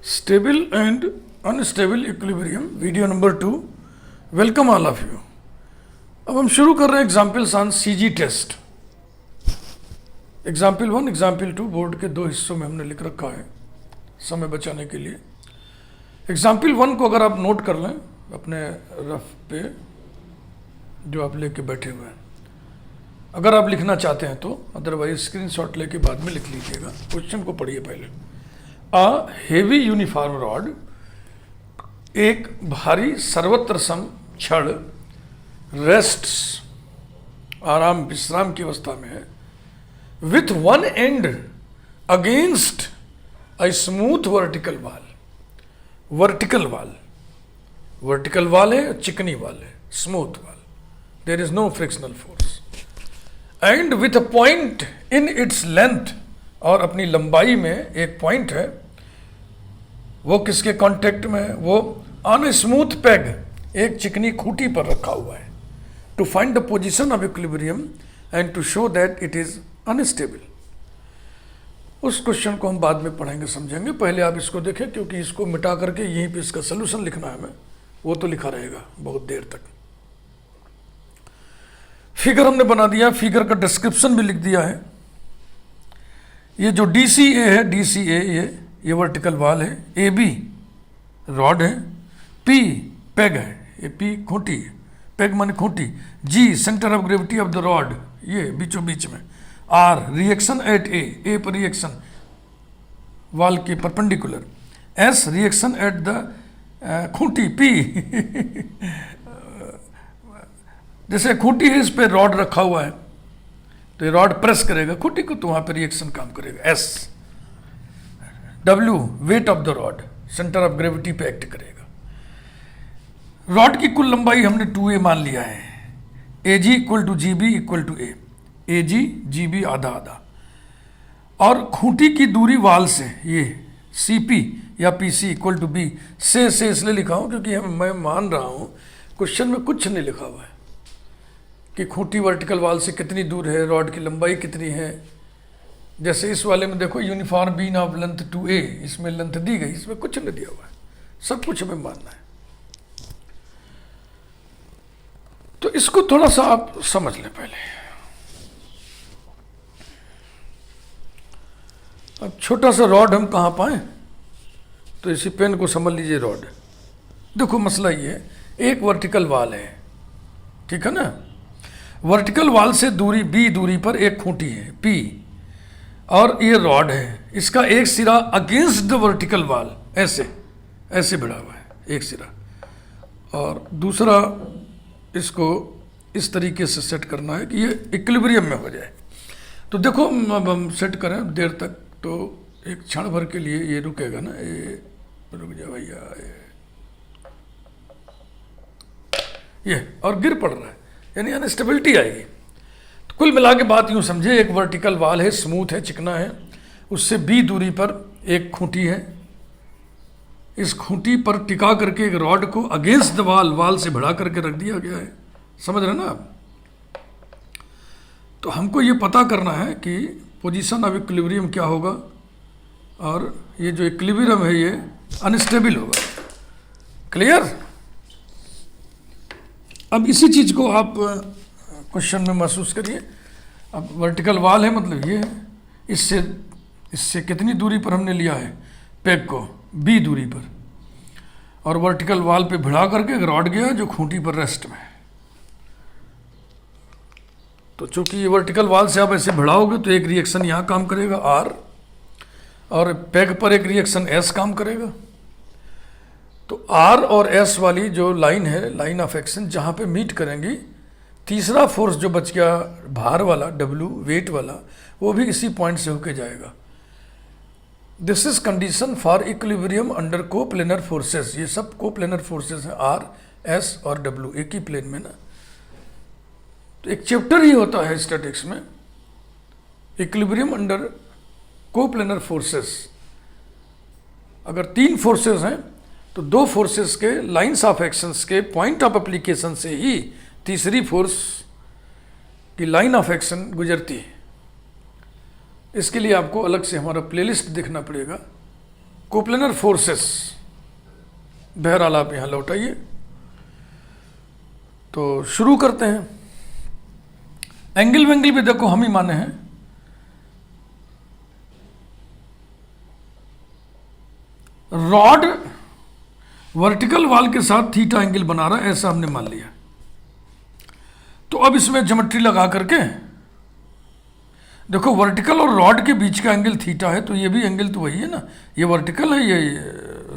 Stable and unstable equilibrium, video number 2। Welcome all of you. अब हम शुरू कर रहे हैं examples on C G test. Example 1, example 2 board के दो हिस्सों में हमने लिख रखा है समय बचाने के लिए। एग्जाम्पल 1 को अगर आप नोट कर लें अपने रफ पे जो आप लेके बैठे हुए हैं, अगर आप लिखना चाहते हैं तो, अदरवाइज स्क्रीनशॉट लेके बाद में लिख लीजिएगा। क्वेश्चन को पढ़िए पहले। अ हेवी यूनिफॉर्म रॉड, एक भारी सर्वत्र सम छड़, रेस्ट्स, आराम विश्राम की अवस्था में है, with one and against a smooth vertical wall. Vertical wall, vertical wall है, चिकनी वाल है, smooth wall, there is no frictional force, and with a point in its length, और अपनी लंबाई में एक पॉइंट है, वो किसके कांटेक्ट में है? वो ऑन ए स्मूथ पेग, एक चिकनी खूंटी पर रखा हुआ है। To find the position of equilibrium and to show that it is unstable. उस क्वेश्चन को हम बाद में पढ़ेंगे, समझेंगे। पहले आप इसको देखें, क्योंकि इसको मिटा करके यहीं पे इसका सोल्यूशन लिखना है हमें, वो तो लिखा रहेगा बहुत देर तक। फिगर हमने बना दिया, फिगर का डिस्क्रिप्शन भी लिख दिया है। ये जो DCA है, DCA ये वर्टिकल वाल है, AB रॉड है, P पेग है, ये P खूंटी है, पेग माने Khunti, G centre of gravity of the rod, ये बीचों बीच में, R रिएक्शन एट A पर रिएक्शन वाल के perpendicular, S reaction at the Khunti P जैसे खूंटी है, इस पे रॉड रखा हुआ है तो ये रॉड प्रेस करेगा खूंटी को, तो वहां पर रिएक्शन काम करेगा। S W weight of the rod, centre of gravity पे एक्ट करेगा। रॉड की कुल लंबाई हमने 2a मान लिया है। AG equal to GB equal to A, AG GB आधा आधा, और खूंटी की दूरी वाल से ये CP या PC इक्वल टू B से इसलिए लिखा हूं क्योंकि मैं मान रहा हूं क्वेश्चन में कुछ नहीं लिखा हुआ है कि खूंटी वर्टिकल वाल से कितनी दूर है, रॉड की लंबाई कितनी है। जैसे इस वाले में देखो, uniform been of length 2a, इसमें लेंथ दी गई, इसमें कुछ नहीं दिया हुआ है, सब कुछ हमें मानना है। तो इसको थोड़ा सा आप समझ लें पहले। अब छोटा सा रॉड हम कहां पाए, तो इसी पेन को समझ लीजिए। रॉड देखो, मसला ये, एक वर्टिकल वाल है, ठीक है ना। वर्टिकल वाल से दूरी B दूरी पर एक खूंटी है P, और ये रॉड है, इसका एक सिरा अगेंस्ट द वर्टिकल वाल ऐसे ऐसे बढ़ा हुआ है एक सिरा, और दूसरा इसको इस तरीके से सेट करना है कि ये इक्विलिब्रियम में हो जाए। तो देखो, अब हम सेट करें देर तक, तो एक क्षण भर के लिए ये रुकेगा ना, ये रुक जाए भैया, ये और गिर पड़ रहा है, यानी अनस्टेबिलिटी आएगी। तो कुल मिला के बात यूं समझे, एक वर्टिकल वाल है, स्मूथ है, चिकना है, उससे B दूरी पर एक खूंटी है, इस खूंटी पर टिका करके एक रॉड को अगेंस्ट द वाल से बढ़ा करके रख दिया गया है। समझ रहे ना आप? तो हमको ये पता करना है कि पोजीशन ऑफ इक्विलिब्रियम क्या होगा, और ये जो इक्विलिब्रियम है ये अनस्टेबल होगा। क्लियर? अब इसी चीज को आप क्वेश्चन में महसूस करिए। अब वर्टिकल वाल है, मतलब ये है, इससे कितनी दूरी पर हमने लिया है पेग को, B दूरी पर, और वर्टिकल वाल पे भिड़ा करके एक रॉड गया जो खूंटी पर रेस्ट में है। तो चूंकि ये वर्टिकल वाल से आप ऐसे भिड़ाओगे तो एक रिएक्शन यहाँ काम करेगा R, और पेग पर एक रिएक्शन S काम करेगा। तो R और S वाली जो लाइन है, लाइन ऑफ एक्शन, जहाँ पे मीट करेंगी, तीसरा फोर्स जो बच गया भार वाला, W वेट वाला, वो भी इसी पॉइंट से होके जाएगा। This is condition for equilibrium under coplanar forces. ये सब कोप्लेनर फोर्सेस हैं, R, S और W, एक ही प्लेन में ना। तो एक चैप्टर ही होता है स्टैटिक्स में, इक्विलिब्रियम अंडर कोप्लेनर फोर्सेस। अगर 3 फोर्सेस हैं तो 2 फोर्सेस के लाइंस ऑफ एक्शंस के पॉइंट ऑफ एप्लीकेशन से ही तीसरी फोर्स की लाइन ऑफ एक्शन गुजरती है। इसके लिए आपको अलग से हमारा प्लेलिस्ट देखना पड़ेगा, कोप्लेनर फोर्सेस, बहरहाल आप यहां लौटाइए। तो शुरू करते हैं। एंगल वेंगल भी देखो हम ही माने हैं। रॉड वर्टिकल वाल के साथ थीटा एंगल बना रहा है, ऐसा हमने मान लिया। तो अब इसमें ज्योमेट्री लगा करके देखो, वर्टिकल और रॉड के बीच का एंगल थीटा है, तो ये भी एंगल तो वही है ना, ये वर्टिकल है, ये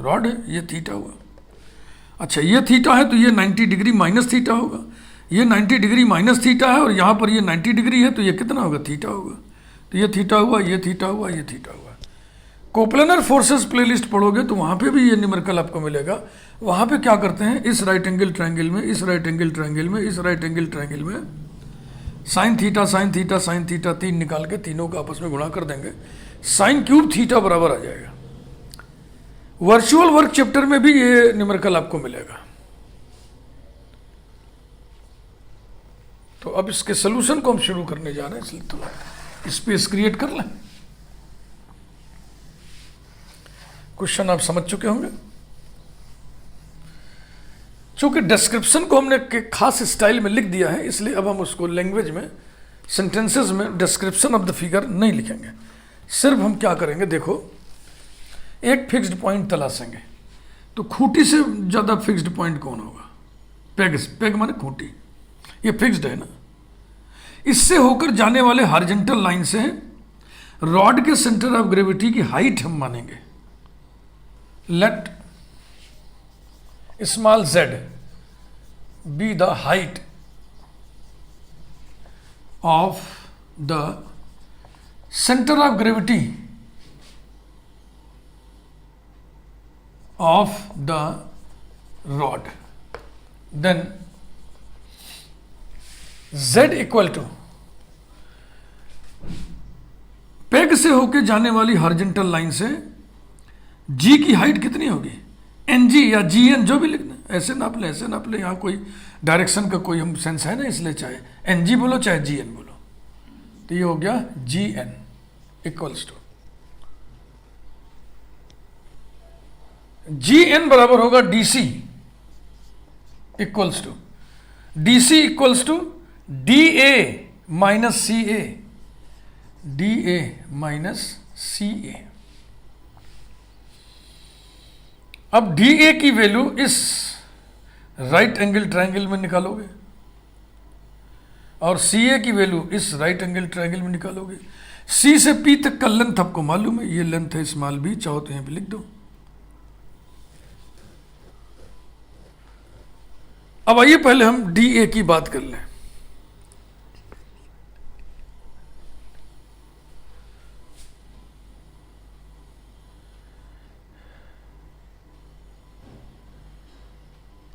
रॉड है, ये थीटा हुआ। अच्छा, ये थीटा है तो ये 90 डिग्री माइनस थीटा होगा, ये 90 डिग्री माइनस थीटा है, और यहाँ पर ये 90 डिग्री है, तो ये कितना होगा, थीटा होगा। तो ये थीटा हुआ, ये थीटा हुआ, ये थीटा हुआ। कोप्लेनर फोर्सेस प्लेलिस्ट पढ़ोगे तो वहाँ पे भी ये न्यूमेरिकल आपको मिलेगा। वहाँ पे क्या करते हैं, इस राइट एंगल ट्रायंगल में, इस राइट एंगल ट्रायंगल में, इस राइट एंगल ट्रायंगल में sign theta sine theta sine theta 3 निकाल के तीनों का आपस में गुणा कर देंगे, साइन क्यूब थीटा बराबर आ जाएगा। वर्चुअल वर्क चैप्टर में भी ये न्यूमेरिकल आपको मिलेगा। तो अब इसके सोल्यूशन को हम शुरू करने जा रहे हैं, इसलिए तो स्पेस क्रिएट कर लें। क्वेश्चन आप समझ चुके होंगे। चूंकि डिस्क्रिप्शन को हमने एक खास स्टाइल में लिख दिया है, इसलिए अब हम उसको लैंग्वेज में, सेंटेंसेस में डिस्क्रिप्शन ऑफ द फिगर नहीं लिखेंगे। सिर्फ हम क्या करेंगे, देखो एक फिक्स्ड पॉइंट तलाशेंगे। तो खूंटी से ज़्यादा फिक्स्ड पॉइंट कौन होगा, पेग, पेग माने खूंटी, ये फिक्स्ड है ना। इससे होकर जाने वाले हॉरिजॉन्टल लाइन से रॉड के सेंटर ऑफ ग्रेविटी की हाइट हम मानेंगे। Let small z be the height of the center of gravity of the rod, then z equal to peg से होके जाने वाली हॉरिजॉन्टल लाइन से g की हाइट कितनी होगी, एन जी या जी एन, जो भी लिखना, ऐसे नाप ले, ऐसे नाप ले, यहाँ कोई डायरेक्शन का कोई हम सेंस है ना, इसलिए चाहे एन जी बोलो चाहे जी एन बोलो। तो ये हो गया G N equals to G N बराबर होगा D C equals to D C equals to D A minus C A, D A minus C A. अब डी ए की वैल्यू इस राइट एंगल ट्रायंगल में निकालोगे और सी ए की वैल्यू इस राइट एंगल ट्रायंगल में निकालोगे। सी से पी तक का लेंथ आपको मालूम है, ये लेंथ है स्मॉल बी, चाहो तो यहां पे लिख दो। अब आइए पहले हम डी ए की बात कर लें।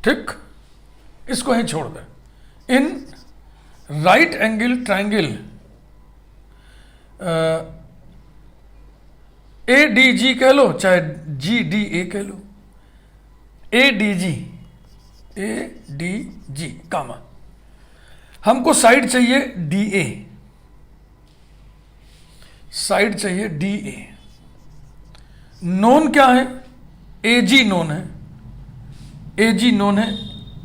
ठीक, इसको ही छोड़ दें। इन right angle triangle A D G कह लो चाहे जी डी ए कह लो, ए डी जी कामा, हमको साइड चाहिए डी ए, साइड चाहिए डी ए। नोन क्या है, ए जी नोन है, ए जी नोन है,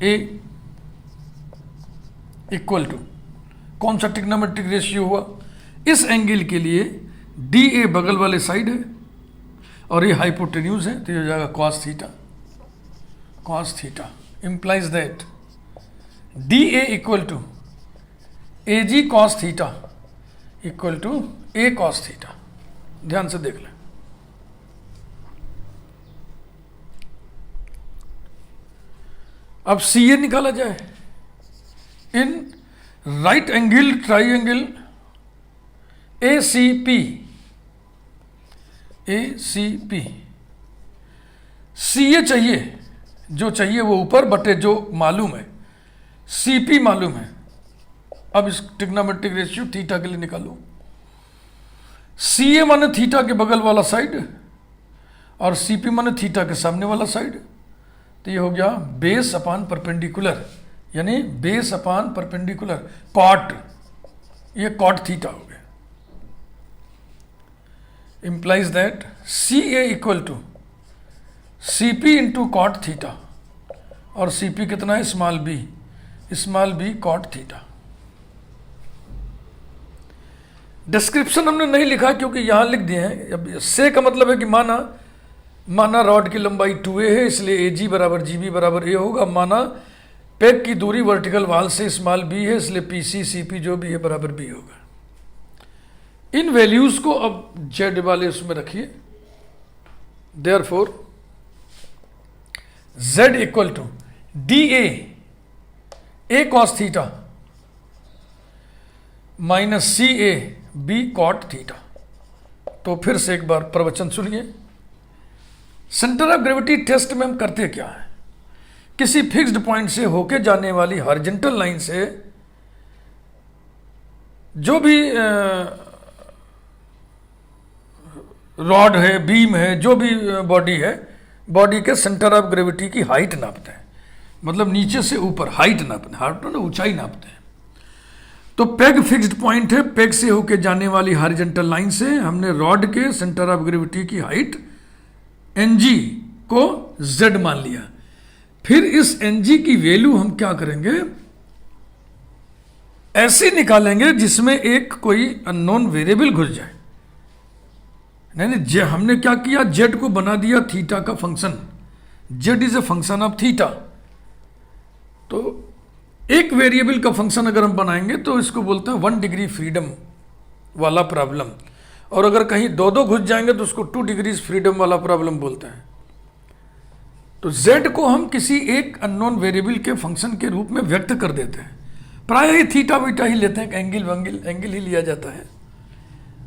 ए इक्वल टू कौन सा ट्रिग्नोमेट्रिक रेशियो हुआ, इस एंगल के लिए डी ए बगल वाले साइड है और ये हाइपोटेन्यूज है, तो ये हो जाएगा cos theta. Cos theta implies that D A equal to A G cos theta equal to A cos theta. ध्यान से देख लें। अब सी ए निकाला जाए। In right angle triangle A C P, A C P, C A चाहिए, जो चाहिए वो ऊपर बटे जो मालूम है, सी पी मालूम है। अब इस ट्रिग्नोमेट्रिक रेशियो थीटा के लिए निकालो। सी ए माने थीटा के बगल वाला साइड और सी पी माने थीटा के सामने वाला साइड। तो ये हो गया बेस अपान परपेंडिकुलर, यानी बेस अपान परपेंडिकुलर कॉट, ये कॉट थीटा हो गया। Implies that C A equal to C P into cot theta, और सी पी कितना है, small B cot theta. Description हमने नहीं लिखा क्योंकि यहां लिख दिए हैं। अब से का मतलब है कि माना रॉड की लंबाई 2a है, इसलिए ए जी बराबर जी बी बराबर ए होगा। माना पेग की दूरी वर्टिकल वाल से स्मॉल बी है, इसलिए पी सी सी पी जो भी है बराबर बी होगा। इन वैल्यूज को अब जेड वाले उसमें रखिए। Therefore z equal to D A cos theta minus C A B cot theta. तो फिर से एक बार प्रवचन सुनिए। सेंटर ऑफ ग्रेविटी टेस्ट में हम करते क्या है, किसी फिक्स्ड पॉइंट से होके जाने वाली हॉरिजॉन्टल लाइन से जो भी रॉड है, बीम है, जो भी बॉडी है, बॉडी के सेंटर ऑफ ग्रेविटी की हाइट नापते हैं। मतलब नीचे से ऊपर हाइट नापते हैं, हाइट ना ऊंचाई नापते हैं। तो पेग फिक्स्ड पॉइंट है, पेग से होके जाने वाली हॉरिजॉन्टल लाइन से हमने रॉड के सेंटर ऑफ ग्रेविटी की हाइट एन जी को z मान लिया। फिर इस एन जी की वैल्यू हम क्या करेंगे, ऐसे निकालेंगे जिसमें एक कोई अननोन वेरिएबल घुस जाए। नहीं, हमने क्या किया, जेड को बना दिया थीटा का function. Z is a function of theta. तो एक वेरिएबल का फंक्शन अगर हम बनाएंगे तो इसको बोलते हैं 1 डिग्री फ्रीडम वाला प्रॉब्लम। और अगर कहीं दो घुस जाएंगे तो उसको 2 डिग्रीज फ्रीडम वाला प्रॉब्लम बोलते हैं। तो z को हम किसी एक अननोन वेरिएबल के फंक्शन के रूप में व्यक्त कर देते हैं। प्राय ही थीटा वीटा ही लेते हैं, एंगल ही लिया जाता है।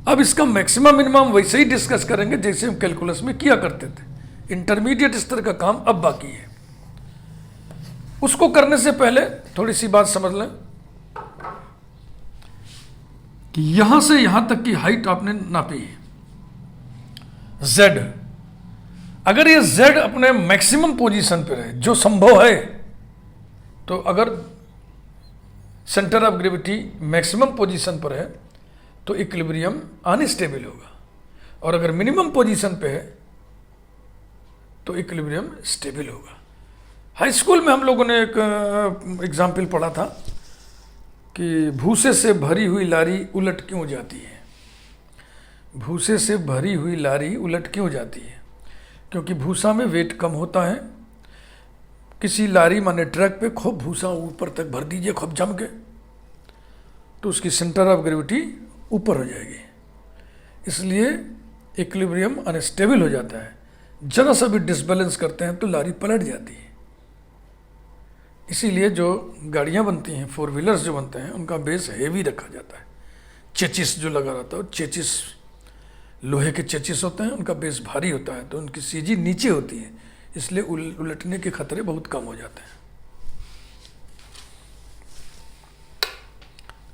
अब इसका मैक्सिमम मिनिमम वैसे ही डिस्कस करेंगे जैसे हम कैलकुलस में किया करते थे। इंटरमीडिएट स्तर का काम अब बाकी है। उसको करने से पहले थोड़ी सी बात समझ लें कि यहां से यहां तक की हाइट आपने नापी है z। अगर ये z अपने मैक्सिमम पोजीशन पर है, जो संभव है, तो अगर centre of gravity maximum position पर है तो इक्विलिब्रियम अनस्टेबल होगा, और अगर मिनिमम पोजीशन पे है तो इक्विलिब्रियम स्टेबल होगा। हाई स्कूल में हम लोगों ने एक एग्जाम्पल पढ़ा था कि भूसे से भरी हुई लारी उलट क्यों जाती है। भूसे से भरी हुई लारी उलट क्यों जाती है? क्योंकि भूसा में वेट कम होता है। किसी लारी माने ट्रक पे खूब भूसा ऊपर तक भर दीजिए खूब जम के, तो उसकी सेंटर ऑफ ग्रेविटी ऊपर हो जाएगी, इसलिए इक्विलिब्रियम अनस्टेबल हो जाता है। जरा सा भी डिसबैलेंस करते हैं तो लारी पलट जाती है। इसीलिए जो गाड़ियां बनती हैं, 4 व्हीलर्स जो बनते हैं, उनका बेस हेवी रखा जाता है। चेचिस जो लगा रहता है, चेचिस लोहे के चेचिस होते हैं, उनका बेस भारी होता है, तो उनकी सीजी नीचे होती है, इसलिए उलटने के खतरे बहुत कम हो जाते हैं।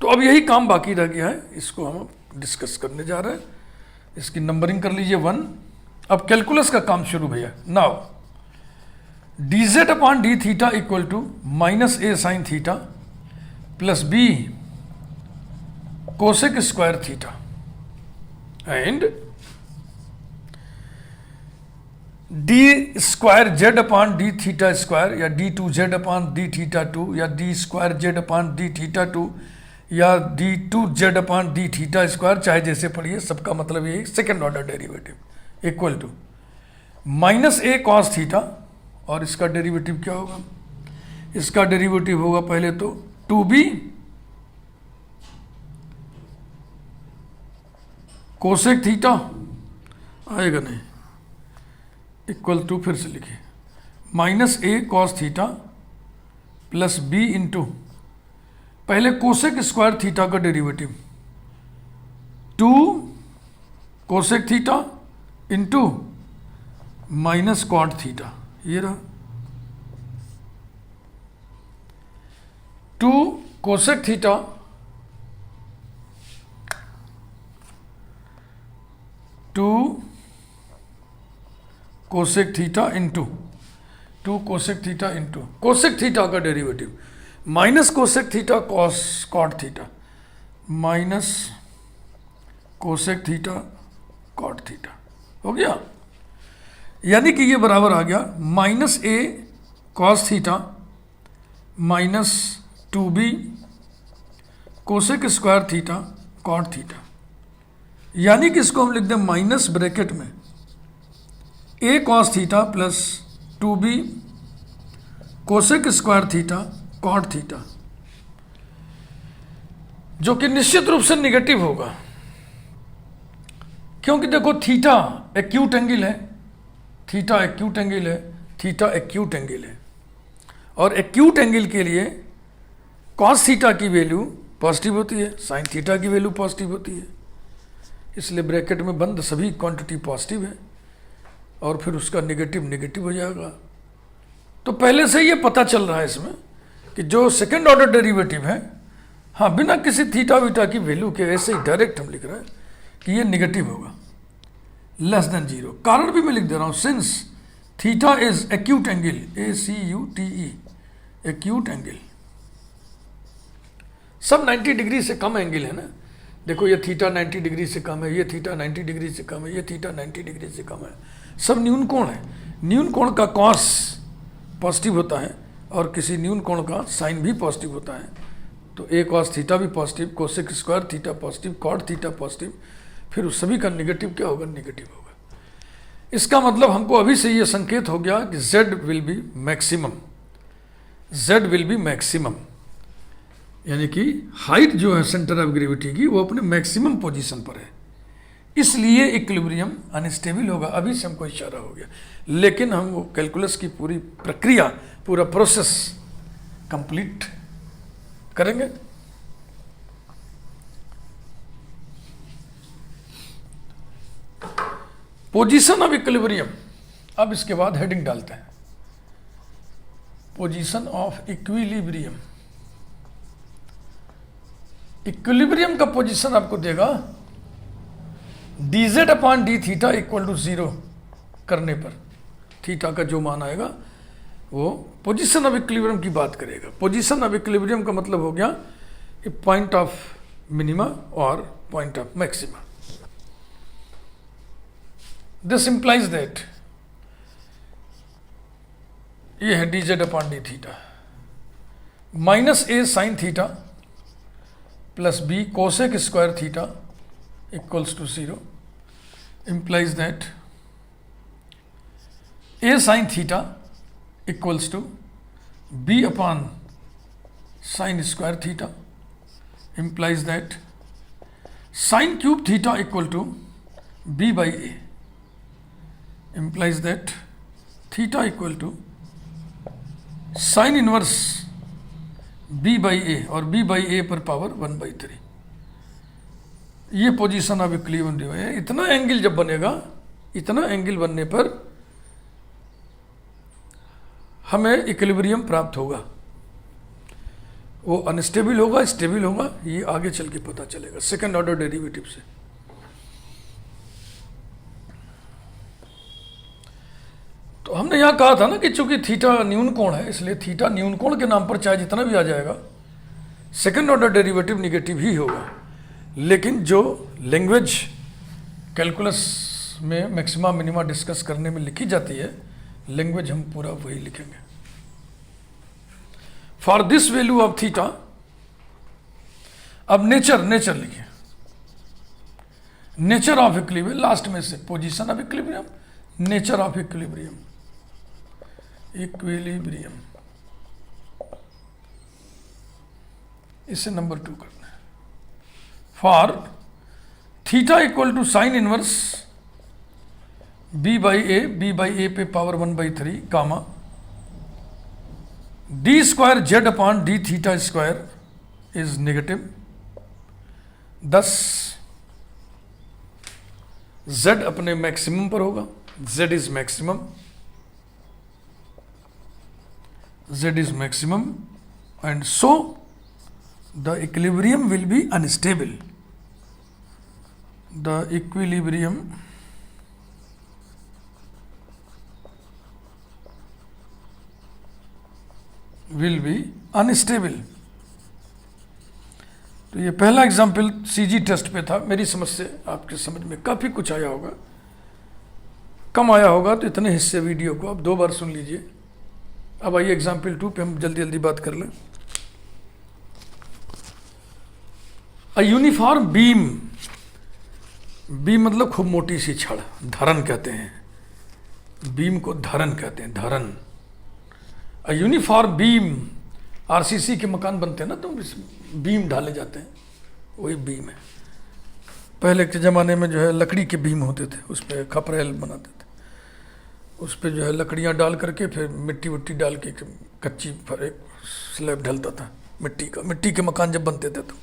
तो अब यही काम बाकी रह गया है, इसको हम डिस्कस करने जा रहे हैं। इसकी नंबरिंग कर लीजिए 1। अब कैलकुलस का काम शुरू भैया। Now D Z upon D theta equal to minus A sine theta plus B cosec square theta and D square Z upon D theta square, या D two Z upon D theta 2, या D square Z upon D theta 2, या D two Z upon D theta square, चाहे जैसे पढ़िए, सबका मतलब यही second order derivative equal to minus A cos theta. और इसका डेरिवेटिव क्या होगा? इसका डेरिवेटिव होगा पहले तो 2b कोसेक थीटा, आएगा नहीं, इक्वल टू, फिर से लिखिए, minus A cos theta plus B into पहले कोसेक स्क्वायर थीटा का derivative 2 cosec theta into minus cot theta, ये रहा 2 cosec theta cosec theta into 2 cosec theta into cosec theta का derivative minus cosec theta cos cot theta minus cosec theta cot theta, हो गया। यानी कि ये बराबर आ गया minus A cos theta minus 2b cosec square theta cot theta. यानी कि इसको हम लिख दें माइनस ब्रैकेट में A cos theta plus 2b cosec square theta cot theta, जो कि निश्चित रूप से निगेटिव होगा, क्योंकि देखो थीटा एक्यूट एंगल है, थीटा एक्यूट एंगल है, थीटा एक्यूट एंगल है, और एक्यूट एंगल के लिए कॉस थीटा की वैल्यू पॉजिटिव होती है, साइन थीटा की वैल्यू पॉजिटिव होती है, इसलिए ब्रैकेट में बंद सभी क्वांटिटी पॉजिटिव है और फिर उसका नेगेटिव नेगेटिव हो जाएगा। तो पहले से ये पता चल रहा है इसमें कि जो सेकेंड ऑर्डर डेरिवेटिव है, हाँ बिना किसी थीटा वीटा की वैल्यू के ऐसे ही डायरेक्ट हम लिख रहे हैं कि ये नेगेटिव होगा, लेस देन जीरो। कारण भी मैं लिख दे रहा हूँ, since theta is acute angle, ACUTE acute angle, सब 90 डिग्री से कम एंगल है ना। देखो ये थीटा 90 डिग्री से कम है, ये थीटा 90 डिग्री से कम है, ये थीटा 90 डिग्री से कम है, सब न्यून कोण है। न्यून कोण का कॉस पॉजिटिव होता है और किसी न्यून कोण का साइन भी पॉजिटिव होता है, तो ए कॉस थीटा भी positive, cosec square theta positive, cot theta positive, फिर उस सभी का निगेटिव क्या होगा, निगेटिव होगा। इसका मतलब हमको अभी से ये संकेत हो गया कि z will be maximum, z will be maximum, यानी कि हाइट जो है सेंटर ऑफ ग्रेविटी की वो अपने मैक्सिमम पोजीशन पर है, इसलिए इक्विलिब्रियम अनस्टेबल होगा। अभी से हमको इशारा हो गया, लेकिन हम वो कैलकुलस की पूरी प्रक्रिया, पूरा प्रोसेस कंप्लीट करेंगे। पोजीशन ऑफ इक्विलिब्रियम, अब इसके बाद हेडिंग डालते हैं, पोजीशन ऑफ इक्विलिब्रियम। इक्विलिब्रियम का पोजीशन आपको देगा dz upon D theta equal to 0 करने पर, थीटा का जो मान आएगा वो पोजीशन ऑफ इक्विलिब्रियम की बात करेगा। पोजीशन ऑफ इक्विलिब्रियम का मतलब हो गया पॉइंट ऑफ मिनिमा और point of maxima. This implies that ये है dz upon D theta minus A sine theta plus B cosec square theta equals to 0 implies that a sin theta equals to b upon sin square theta, implies that sin cube theta equal to b by a, implies that theta equal to sin inverse b by a और b by a पर power 1 by 3। ये position of equilibrium है। इतना angle जब बनेगा, इतना angle बनने पर हमें इक्विलिब्रियम प्राप्त होगा। वो अनस्टेबल होगा, स्टेबल होगा, ये आगे चल के पता चलेगा सेकंड ऑर्डर डेरिवेटिव से। तो हमने यहां कहा था ना कि चूंकि थीटा न्यून कोण है, इसलिए थीटा न्यून कोण के नाम पर चाहे जितना भी आ जाएगा, सेकंड ऑर्डर डेरिवेटिव निगेटिव ही होगा। लेकिन जो लैंग्वेज कैलकुलस में मैक्सिमा मिनिमा डिस्कस करने में लिखी जाती है, लैंग्वेज हम पूरा वही लिखेंगे। For this value of theta, अब नेचर लिखिए, नेचर ऑफ इक्विलिब्रियम लास्ट में से, position of equilibrium, nature of equilibrium, equilibrium, इसे नंबर 2 करना है। For theta equal to sine inverse b by A पे power 1 by 3 comma D square Z upon D theta square is negative, thus z अपने maximum पर होगा, z is maximum, z is maximum, and so the equilibrium will be unstable. The equilibrium will be unstable. तो ये पहला example CG test पे था, मेरी समझ से आपके समझ में काफ़ी कुछ आया होगा। कम आया होगा तो इतने हिस्से वीडियो को आप 2 बार सुन लीजिए। अब आइए एग्जाम्पल 2 पे हम जल्दी जल्दी बात कर लें। अ यूनिफॉर्म बीम, बीम मतलब खूब मोटी सी छड़, धरन कहते हैं, बीम को धरन कहते हैं, धरन। अ यूनिफॉर्म बीम, आरसीसी के मकान बनते हैं ना तो बीम ढाले जाते हैं, वही बीम है। पहले के ज़माने में जो है लकड़ी के बीम होते थे, उस पर खपरेल बनाते थे, उस पर जो है लकड़ियाँ डाल करके फिर मिट्टी वट्टी डाल के कच्ची पर एक स्लैब ढलता था मिट्टी का, मिट्टी के मकान जब बनते थे तो।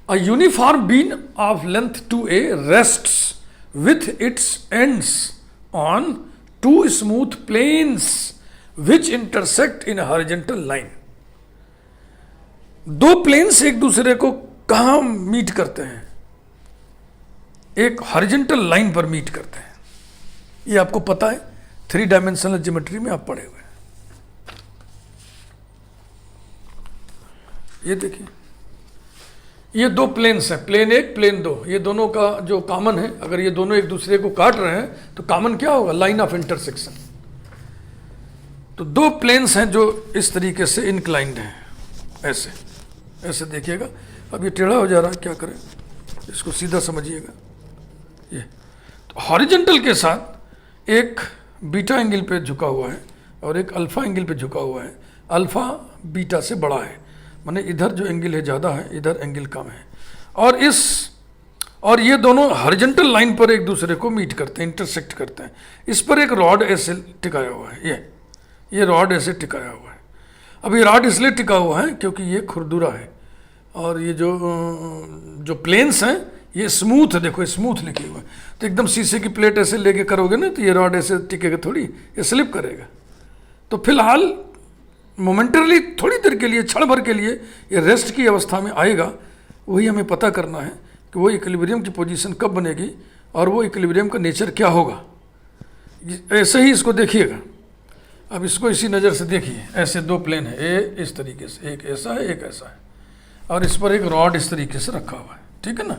A uniform beam of length 2a rests with its ends on 2 smooth planes which intersect in a horizontal line. 2 planes एक दूसरे को कहाँ मीट करते हैं? एक हॉरिजॉन्टल लाइन पर मीट करते हैं। ये आपको पता है, 3 डायमेंशनल ज्योमेट्री में आप पढ़े हुए हैं। ये देखिए, ये 2 प्लेन्स हैं, प्लेन 1 प्लेन 2, ये दोनों का जो कॉमन है, अगर ये दोनों एक दूसरे को काट रहे हैं तो कॉमन क्या होगा? Line of intersection. तो 2 प्लेन्स हैं जो इस तरीके से इंक्लाइंड हैं, ऐसे ऐसे देखिएगा। अब ये टेढ़ा हो जा रहा है, क्या करें, इसको सीधा समझिएगा। ये तो हॉरिजॉन्टल के साथ एक बीटा एंगल पे झुका हुआ है और एक अल्फा एंगल पे झुका हुआ है। अल्फा बीटा से बड़ा है, माने इधर जो एंगल है ज़्यादा है, इधर एंगल कम है। और ये दोनों हॉरिजॉन्टल लाइन पर एक दूसरे को मीट करते हैं, इंटरसेक्ट करते हैं। इस पर एक रॉड ऐसे टिकाया हुआ है, ये रॉड ऐसे टिकाया हुआ है। अब ये रॉड इसलिए टिका हुआ है क्योंकि ये खुरदुरा है, और ये जो प्लेन्स हैं ये स्मूथ है, देखो स्मूथ लिखे हुए हैं। तो एकदम शीशे की प्लेट ऐसे लेके करोगे ना तो ये रॉड ऐसे टिकेगा थोड़ी, ये स्लिप करेगा। तो फिलहाल मोमेंटरली थोड़ी देर के लिए, क्षण भर के लिए ये रेस्ट की अवस्था में आएगा। वही हमें पता करना है कि वो इक्विलिब्रियम की पोजीशन कब बनेगी और वो इक्विलिब्रियम का नेचर क्या होगा। ऐसे ही इसको देखिएगा। अब इसको इसी नज़र से देखिए, ऐसे 2 प्लेन है, ए इस तरीके से, एक ऐसा है एक ऐसा है, और इस पर एक रॉड इस तरीके से रखा हुआ है, ठीक है ना।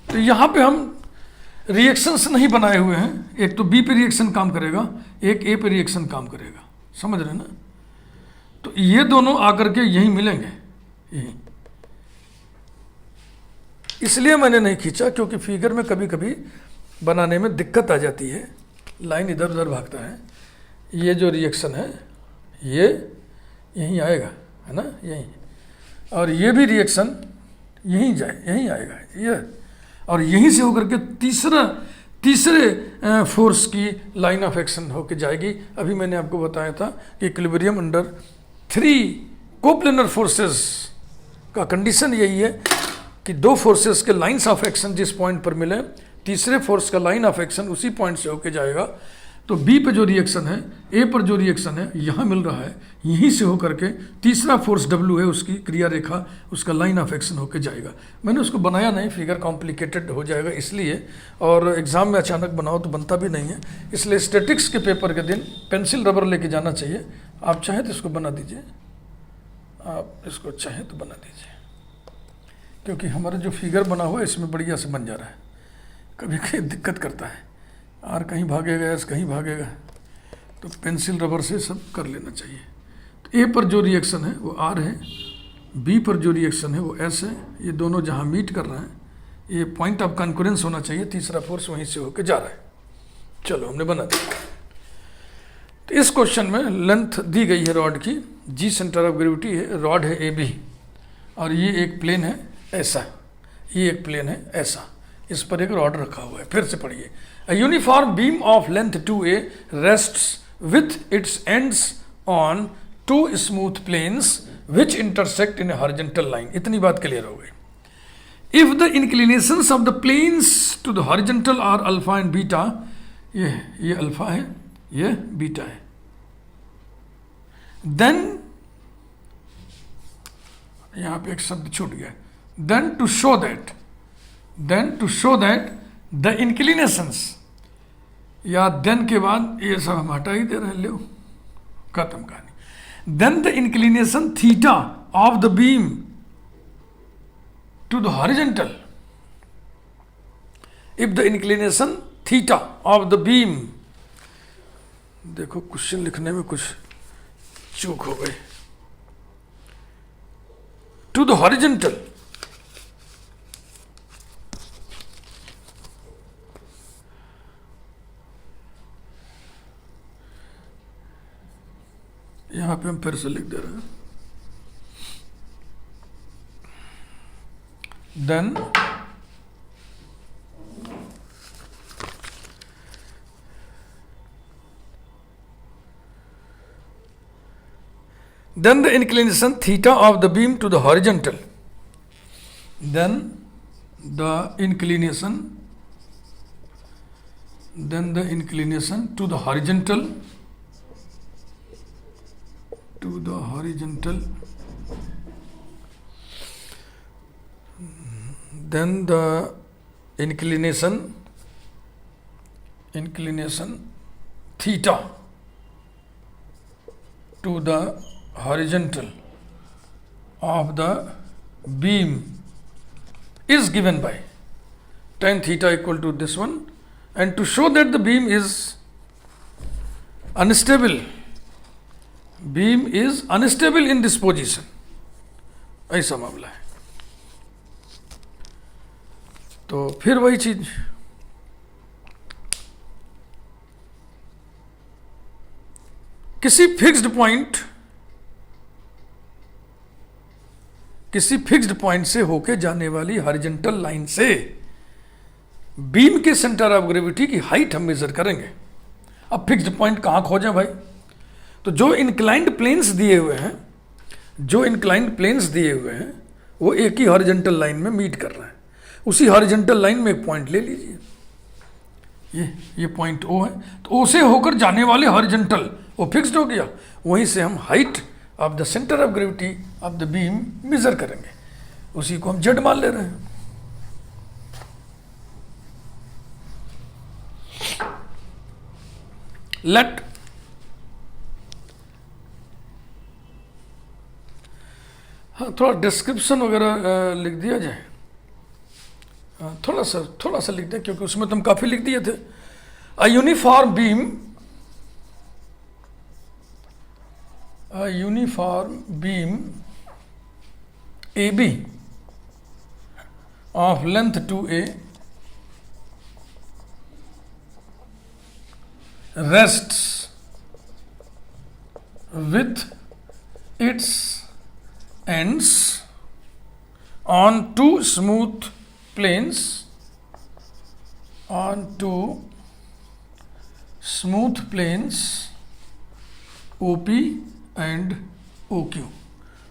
तो यहाँ पे हम रिएक्शंस नहीं बनाए हुए हैं, एक तो बी पे रिएक्शन काम करेगा, एक ए पे रिएक्शन काम करेगा, समझ रहे ना। तो ये दोनों आकर के यहीं मिलेंगे, यहीं। इसलिए मैंने नहीं खींचा क्योंकि फिगर में कभी कभी बनाने में दिक्कत आ जाती है, लाइन इधर उधर भागता है। ये जो रिएक्शन है ये यहीं आएगा, है ना, यहीं, और ये भी रिएक्शन यहीं आएगा, ये, और यहीं से होकर के तीसरे फोर्स की लाइन ऑफ एक्शन होकर जाएगी। अभी मैंने आपको बताया था कि इक्विलिब्रियम अंडर 3 कोप्लेनर फोर्सेस का कंडीशन यही है कि 2 फोर्सेस के लाइन्स ऑफ एक्शन जिस पॉइंट पर मिले, तीसरे फोर्स का लाइन ऑफ एक्शन उसी पॉइंट से होके जाएगा। तो बी पे जो रिएक्शन है, ए पर जो रिएक्शन है यहाँ मिल रहा है, यहीं से होकर के तीसरा फोर्स डब्ल्यू है, उसकी क्रिया रेखा, उसका लाइन ऑफ एक्शन होके जाएगा। मैंने उसको बनाया नहीं, फिगर कॉम्प्लिकेटेड हो जाएगा इसलिए, और एग्ज़ाम में अचानक बनाओ तो बनता भी नहीं है, इसलिए स्टैटिक्स के पेपर के दिन पेंसिल रबर लेके जाना चाहिए। आप चाहें तो इसको बना दीजिए, आप इसको चाहें तो बना दीजिए, क्योंकि हमारा जो फिगर बना हुआ है इसमें बढ़िया से बन जा रहा है। कभी कभी दिक्कत करता है, आर कहीं भागेगा, एस कहीं भागेगा, तो पेंसिल रबर से सब कर लेना चाहिए। तो ए पर जो रिएक्शन है वो आर है, बी पर जो रिएक्शन है वो एस है। ये दोनों जहाँ मीट कर रहे हैं, ये पॉइंट ऑफ कॉन्करेंस होना चाहिए, तीसरा फोर्स वहीं से होकर जा रहा है। चलो हमने बना दिया। तो इस क्वेश्चन में लेंथ दी गई है रॉड की, जी सेंटर ऑफ ग्रेविटी है, रॉड है ए बी, और ये एक प्लेन है ऐसा, ये एक प्लेन है ऐसा, इस पर एक रॉड रखा हुआ है। फिर से पढ़िए। A uniform beam of length 2a rests with its ends on 2 smooth planes which intersect in a horizontal line. इतनी बात क्लियर हो गई। If the inclinations of the planes to the horizontal are alpha and beta, ये alpha है, ये beta है, then यहाँ पे एक शब्द छूट गया, then to show that the inclinations, या देन के बाद ये सब हम हटा ही दे रहे हैं, लो खत्म कहानी। Then the inclination theta of the beam to the horizontal, if the inclination theta of the beam, देखो क्वेश्चन लिखने में कुछ चूक हो गई, टू द हॉरिजॉन्टल, यहां पे हम फिर से लिख दे रहे हैं, then the inclination theta of the beam to the horizontal, then the inclination to the horizontal, then the inclination theta to the horizontal of the beam is given by tan theta equal to this one, and to show that the beam is unstable in this position, ऐसा मामला है। तो फिर वही चीज, किसी fixed point से होके जाने वाली हॉरिजॉन्टल लाइन से बीम के सेंटर ऑफ ग्रेविटी की हाइट हम मेजर करेंगे। अब फिक्स्ड पॉइंट कहां खोजें भाई? तो जो इंक्लाइंड प्लेन्स दिए हुए हैं वो एक ही हॉरिजॉन्टल लाइन में मीट कर रहे हैं। उसी हॉरिजॉन्टल लाइन में एक पॉइंट ले लीजिए, ये पॉइंट ओ है, तो ओ से होकर जाने वाले हॉरिजॉन्टल वो फिक्स्ड हो गया, वहीं से हम height of the centre of gravity of the beam measure करेंगे, उसी को हम जेड मान ले रहे हैं। लेट हाँ, थोड़ा डिस्क्रिप्शन वगैरह लिख दिया जाए, थोड़ा सा लिख दें, क्योंकि उसमें तुम काफी लिख दिए थे। A uniform beam AB of length 2a rests with its ends on two smooth planes, OP and OQ,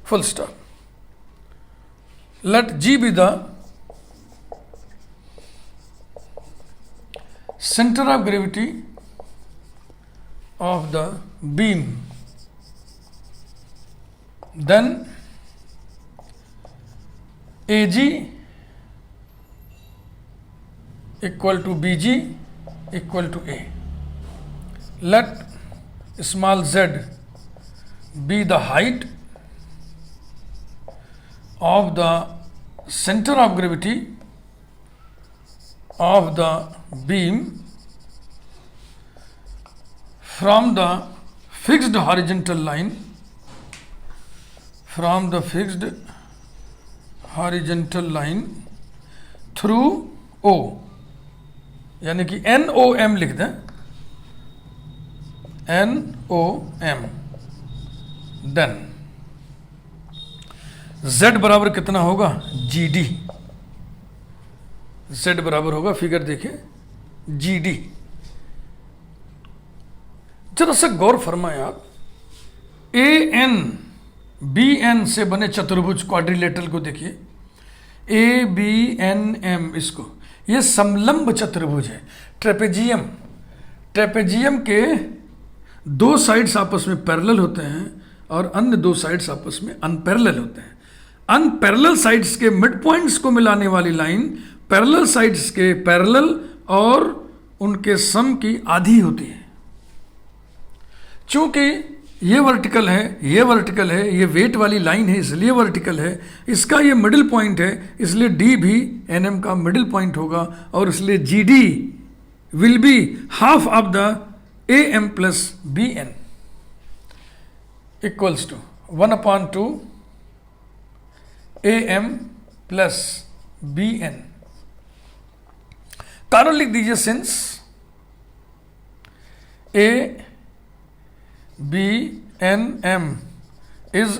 full stop. Let G be the center of gravity of the beam, then AG equal to BG equal to A. Let small z be the height of the center of gravity of the beam from the fixed horizontal line, through O, यानी कि NOM लिख दें, NOM। Then Z बराबर कितना होगा? GD। Z बराबर होगा, figure देखिए, GD। जरा सा गौर फरमाएं आप, AN BN से बने चतुर्भुज क्वाड्रिलेटरल को देखिए, ABNM, इसको, ये समलंब चतुर्भुज है। ट्रेपेजियम के दो साइड्स आपस में पैरेलल होते हैं और अन्य दो साइड्स आपस में अनपैरेलल होते हैं। अनपैरेलल साइड्स के मिड पॉइंट्स को मिलाने वाली लाइन पैरेलल साइड्स के पैरेलल और उनके सम की आधी होती है। चूंकि ये वर्टिकल है, ये वर्टिकल है, ये वेट वाली लाइन है इसलिए वर्टिकल है, इसका ये मिडिल पॉइंट है इसलिए डी भी एन एम का मिडिल पॉइंट होगा, और इसलिए G D will be half of the A M plus B N equals to 1/2 A M plus B N. कारण लिख दीजिए, since A B N M is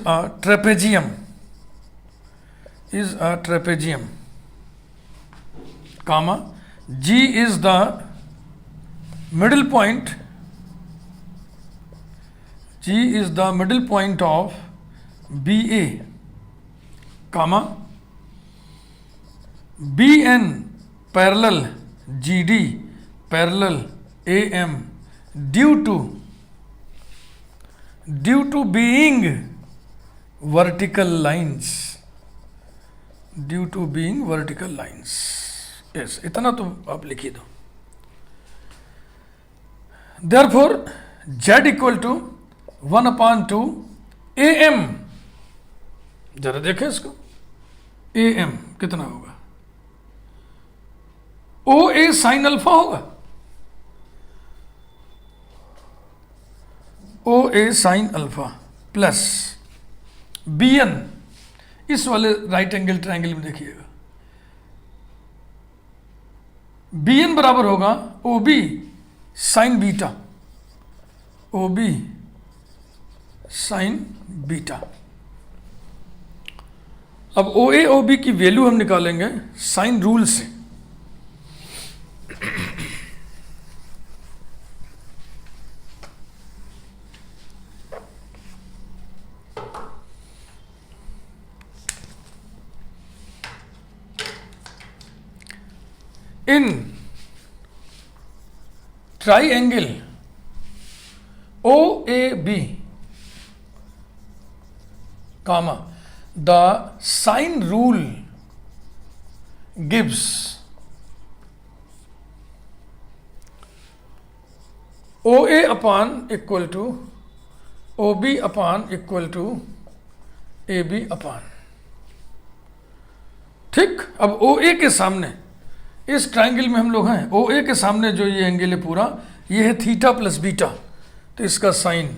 a trapezium, comma, G is the middle point, of BA, comma, BN parallel GD parallel AM due to being vertical lines, yes, इतना तो आप लिखी दो। Therefore Z equal to 1/2 AM, जरा देखें इसको, AM कितना होगा, OA साइन अल्फा होगा, OA sign alpha plus BN, इस वाले राइट एंगल ट्रायंगल में देखिएगा, BN बराबर होगा OB sign beta, OB sign beta. अब OA OB की वैल्यू हम निकालेंगे साइन रूल से। In triangle OAB, comma, the sine rule gives OA upon equal to OB upon equal to AB upon, ठीक। अब OA के सामने, इस ट्रायंगल में हम लोग हैं, OA के सामने जो ये एंगल है पूरा, ये है थीटा प्लस बीटा, तो इसका sine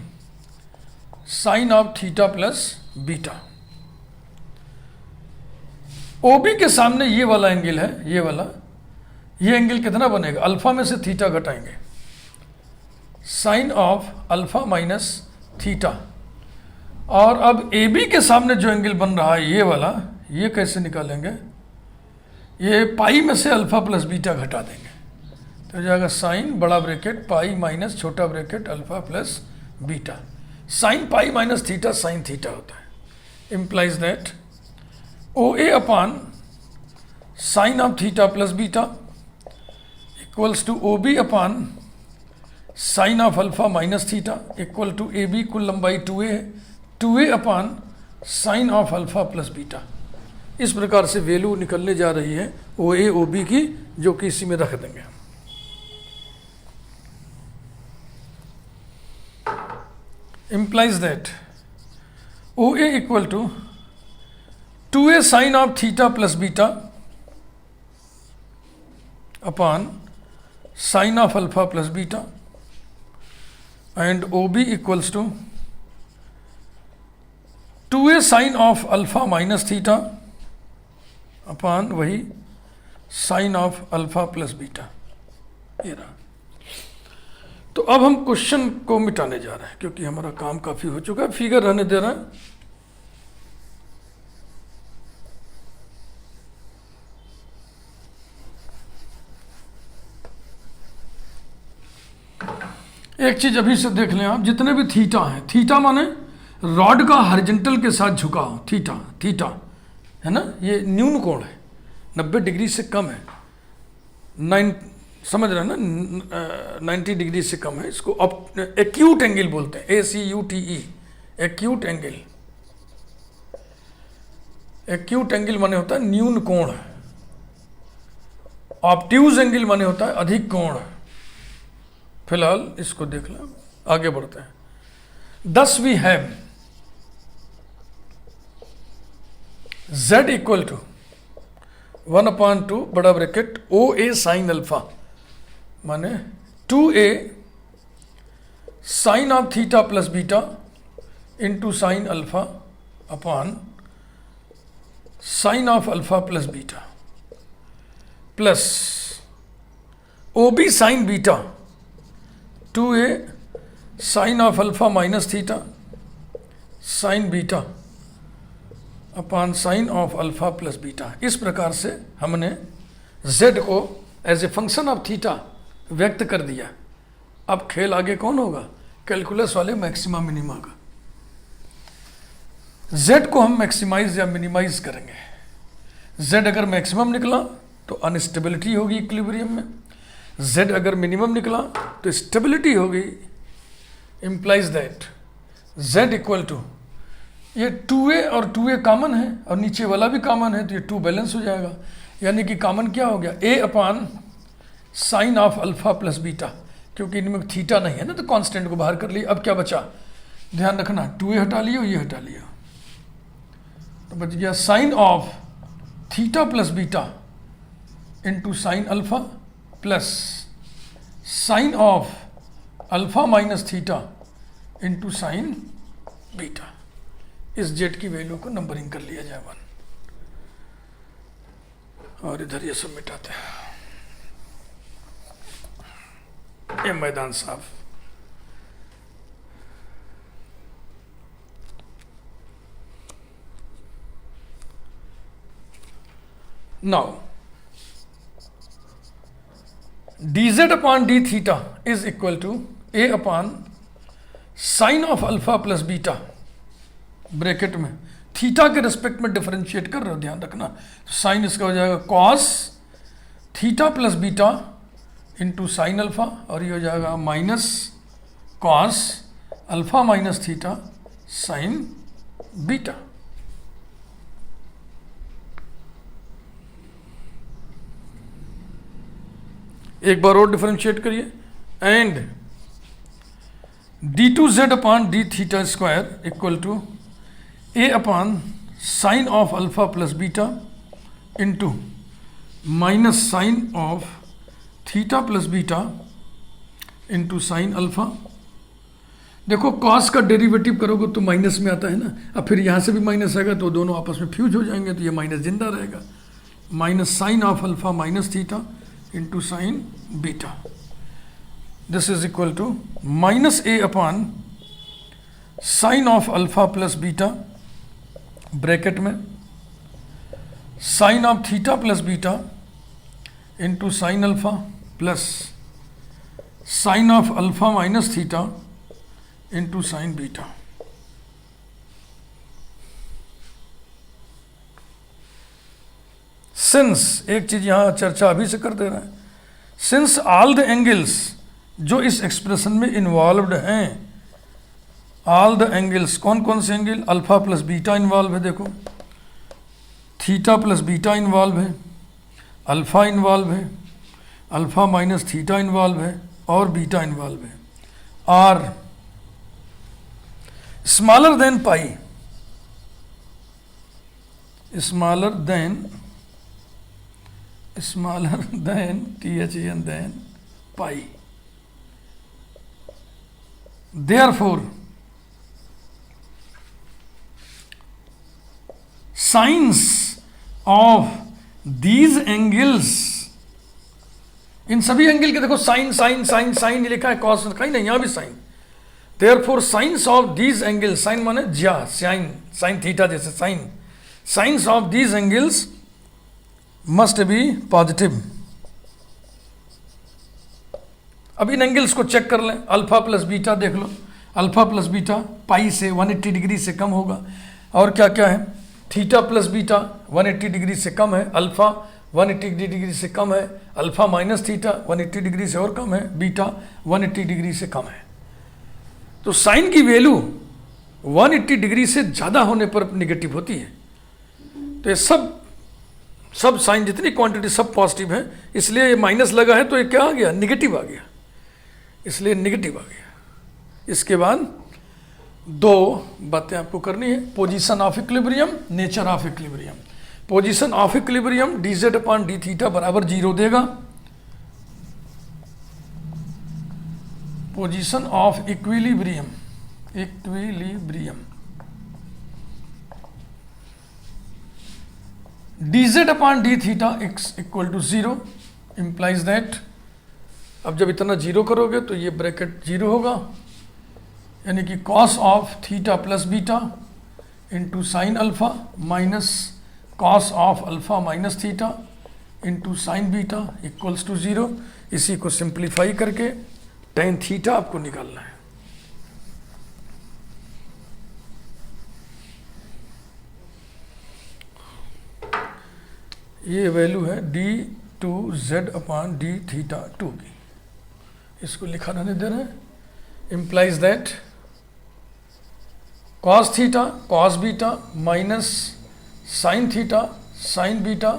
of theta plus beta. OB के सामने ये वाला एंगल है, ये वाला, ये एंगल कितना बनेगा, अल्फा में से थीटा घटाएंगे, sine of alpha minus theta. और अब AB के सामने जो एंगल बन रहा है ये वाला, ये कैसे निकालेंगे, ये पाई में से अल्फा प्लस बीटा घटा देंगे, तो हो जाएगा साइन बड़ा ब्रैकेट पाई माइनस छोटा bracket alpha plus beta. Sine pi minus theta sine theta होता है, implies that OA upon sine of theta plus beta equals to OB upon sine of alpha minus theta equal to AB, कुल लंबाई 2A है, 2A upon sine of alpha plus beta. इस प्रकार से value निकलने जा रही है OA OB की, जो कि इसी में रख देंगे। implies that OA equal to 2A sine of theta plus beta upon sine of alpha plus beta, and OB equals to 2A sine of alpha minus theta upon वही sine of alpha plus beta, ये रहा। तो अब हम question को मिटाने जा रहे हैं, क्योंकि हमारा काम काफी हो चुका है, फिगर रहने दे रहे हैं। एक चीज अभी से देख लें आप, जितने भी थीटा हैं, थीटा माने रॉड का हॉरिजॉन्टल के साथ झुकाव, थीटा है ना, ये न्यून कोण है, 90 डिग्री से कम है, 9 समझ रहे हैं ना, 90 डिग्री से कम है, इसको एक्यूट एंगल बोलते हैं, ACUTE, acute angle. Acute angle माने होता है न्यून कोण, ऑब्ट्यूज एंगल माने होता है अधिक कोण। फिलहाल इसको देख लें, आगे बढ़ते हैं। Thus we have z equal to 1/2 बड़ा bracket O A sine alpha, माने 2a sine of theta plus beta into sine alpha upon sine of alpha plus beta plus O B sine beta 2a sine of alpha minus theta sine beta upon sine of alpha plus beta. इस प्रकार से हमने z को as a function of theta व्यक्त कर दिया। अब खेल आगे कौन होगा? कैलकुलस वाले मैक्सिमा मिनिमा का। z को हम मैक्सिमाइज या मिनिमाइज करेंगे। z अगर मैक्सिमम निकला तो अनस्टेबिलिटी होगी इक्विलिब्रियम में, z अगर मिनिमम निकला तो स्टेबिलिटी होगी। Implies that z equal to, ये 2a और 2a कॉमन है और नीचे वाला भी कॉमन है तो ये 2 बैलेंस हो जाएगा, यानी कि कॉमन क्या हो गया? a upon sine of alpha plus beta, क्योंकि इनमें थीटा नहीं है ना तो कांस्टेंट को बाहर कर लिया। अब क्या बचा? ध्यान रखना, 2a हटा लियो, ये हटा लिया तो बच गया sine of theta plus beta into sine alpha plus sine of alpha minus theta into sine beta. इस जेड की वैल्यू को नंबरिंग कर लिया जाए 1 और इधर ये सब मिटाते हैं। ये मैदान साफ। Now dz upon D theta is equal to a upon sine of alpha plus beta, bracket में थीटा के रिस्पेक्ट में डिफरेंशिएट कर रहे हो, ध्यान रखना। साइन इसका हो जाएगा cos theta plus beta into sine alpha, और ये हो जाएगा minus cos alpha minus theta sine beta. एक बार और डिफरेंशिएट करिए, and d2z upon D theta square equal to a upon sine of alpha plus beta into minus sine of theta plus beta into sine alpha. देखो cos का derivative करोगे तो minus में आता है ना, अब फिर यहाँ से भी माइनस आएगा तो दोनों आपस में फ्यूज हो जाएंगे तो ये माइनस जिंदा रहेगा। Minus sine of alpha minus theta into sine beta, this is equal to minus a upon sine of alpha plus beta bracket में sine of theta plus beta into sine alpha plus sine of alpha minus theta into sine beta. Since, एक चीज यहां चर्चा अभी से कर दे रहे हैं, सिंस ऑल द एंगल्स जो इस एक्सप्रेशन में इन्वॉल्व्ड हैं, ऑल द एंगल्स, कौन कौन से angle? Alpha plus beta involve है, देखो थीटा प्लस बीटा इन्वॉल्व है, अल्फा इन्वॉल्व है, अल्फा माइनस थीटा इन्वॉल्व है और बीटा इन्वॉल्व है, are smaller than pi, smaller than THEN then pi. Therefore sines of these angles, इन सभी angle के देखो साइन साइन साइन साइन लिखा है, कॉस कहीं नहीं, यहां भी sine. Therefore sines of these angles, sine माने ज्या, साइन साइन थीटा जैसे sine, sines of these angles must be positive. अब इन एंगल्स को चेक कर लें, अल्फा प्लस बीटा देख लो, अल्फा प्लस बीटा पाई से 180 डिग्री से कम होगा, और क्या क्या है? थीटा प्लस बीटा 180 डिग्री से कम है, अल्फा 180 डिग्री से कम है, अल्फा माइनस थीटा 180 डिग्री से और कम है, बीटा 180 डिग्री से कम है। तो साइन की वैल्यू 180 डिग्री से ज़्यादा होने पर निगेटिव होती है। तो ये सब साइन जितनी क्वांटिटी सब पॉजिटिव है, इसलिए ये माइनस लगा है तो ये क्या आ गया? निगेटिव आ गया, इसलिए निगेटिव आ गया। इसके बाद दो बातें आपको करनी है, position of equilibrium, nature of equilibrium. Position of equilibrium dz upon D theta बराबर 0 देगा। Position of equilibrium dz upon D theta equal to 0 implies that, अब जब इतना 0 करोगे तो ये ब्रैकेट 0 होगा, यानी कि cos of theta plus beta into sine alpha minus cos of alpha minus theta into sine beta equals to 0। इसी को सिंप्लीफाई करके टेन थीटा आपको निकालना है। ये वैल्यू है d2z अपॉन डी थीटा 2 की, इसको लिखा रहने दे रहे हैं। Implies that cos theta cos beta minus sine theta sine beta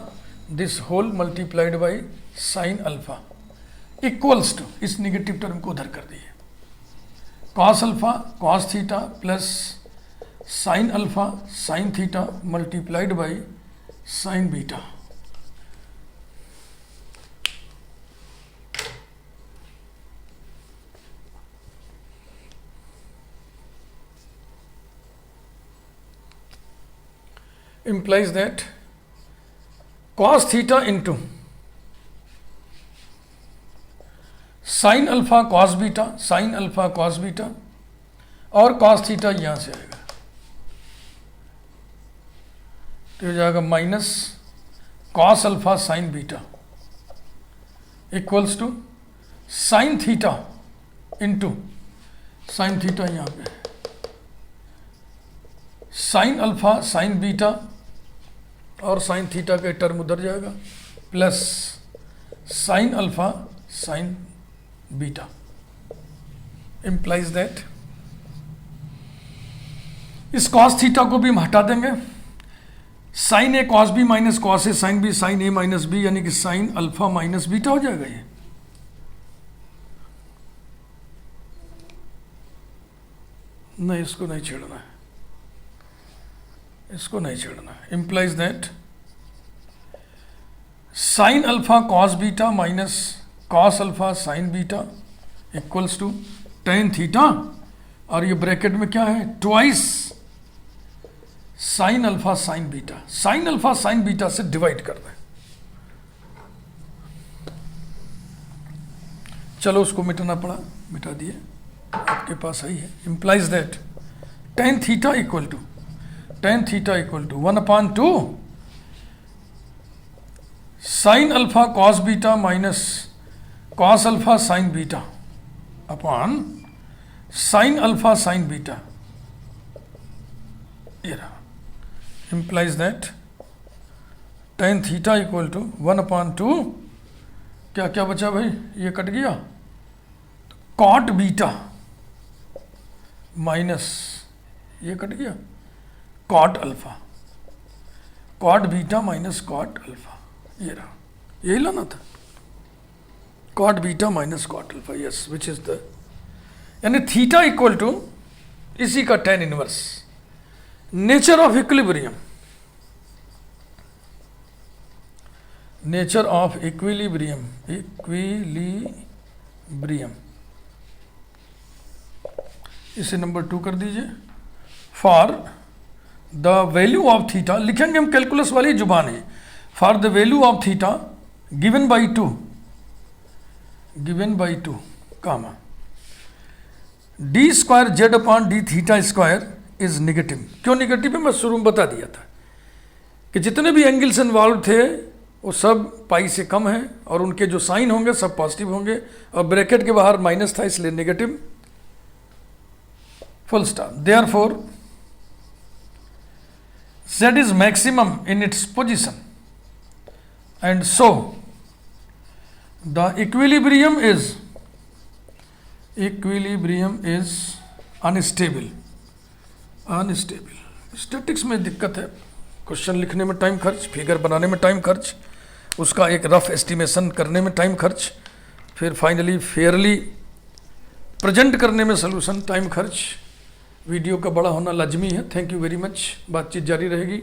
this whole multiplied by sine alpha equals to, इस निगेटिव टर्म को उधर कर दिए, cos alpha cos theta plus sine alpha sine theta multiplied by sine beta. implies that cos theta into sin alpha cos beta sin alpha cos beta और cos theta यहां से आएगा तो हो जाएगा minus cos alpha sin beta equals to sin theta into sin theta यहां पे sin alpha sin beta और साइन थीटा का टर्म उधर जाएगा plus sine alpha sine beta. Implies that इस कॉस थीटा को भी हम हटा देंगे, sine A cos B minus cos A sine B sine A minus B, यानी कि साइन अल्फा माइनस बीटा हो जाएगा। ये नहीं, इसको नहीं छेड़ना है, इसको नहीं छेड़ना है। Implies that sine alpha cos beta minus cos alpha sine beta equals to tan theta, और ये ब्रैकेट में क्या है, twice sine alpha sine beta. Sine alpha sine beta से डिवाइड कर दें, चलो उसको मिटाना पड़ा, मिटा दिए, आपके पास आई है। Implies that tan theta equal to 1/2 sine alpha cos beta minus cos alpha sine beta upon sine alpha sine beta, ये रहा। Implies that tan theta equal to 1/2, क्या क्या बचा भाई, ये कट गया, कॉट बीटा माइनस ये कट गया cot alpha, cot beta minus cot alpha, ये रहा, यही लाना था, cot beta minus cot alpha, yes, which is the, यानी थीटा इक्वल टू इसी का tan inverse. Nature of equilibrium, nature of equilibrium इसे नंबर 2 कर दीजिए। For the value of theta, लिखेंगे हम कैलकुलस वाली जुबान है, for the value of theta given by two comma D square Z upon D theta square is negative. क्यों negative है, मैं शुरू में बता दिया था कि जितने भी एंगल्स इन्वॉल्व थे वो सब पाई से कम है और उनके जो साइन होंगे सब पॉजिटिव होंगे, और ब्रैकेट के बाहर माइनस था इसलिए negative, full stop. Therefore Z is maximum in its position, and so the equilibrium is unstable। Statics में दिक्कत है, क्वेश्चन लिखने में टाइम खर्च, फिगर बनाने में टाइम खर्च, उसका एक रफ एस्टिमेशन करने में टाइम खर्च, फिर फाइनली फेयरली प्रेजेंट करने में सोल्यूशन टाइम खर्च, वीडियो का बड़ा होना लाजमी है। Thank you very much. बातचीत जारी रहेगी।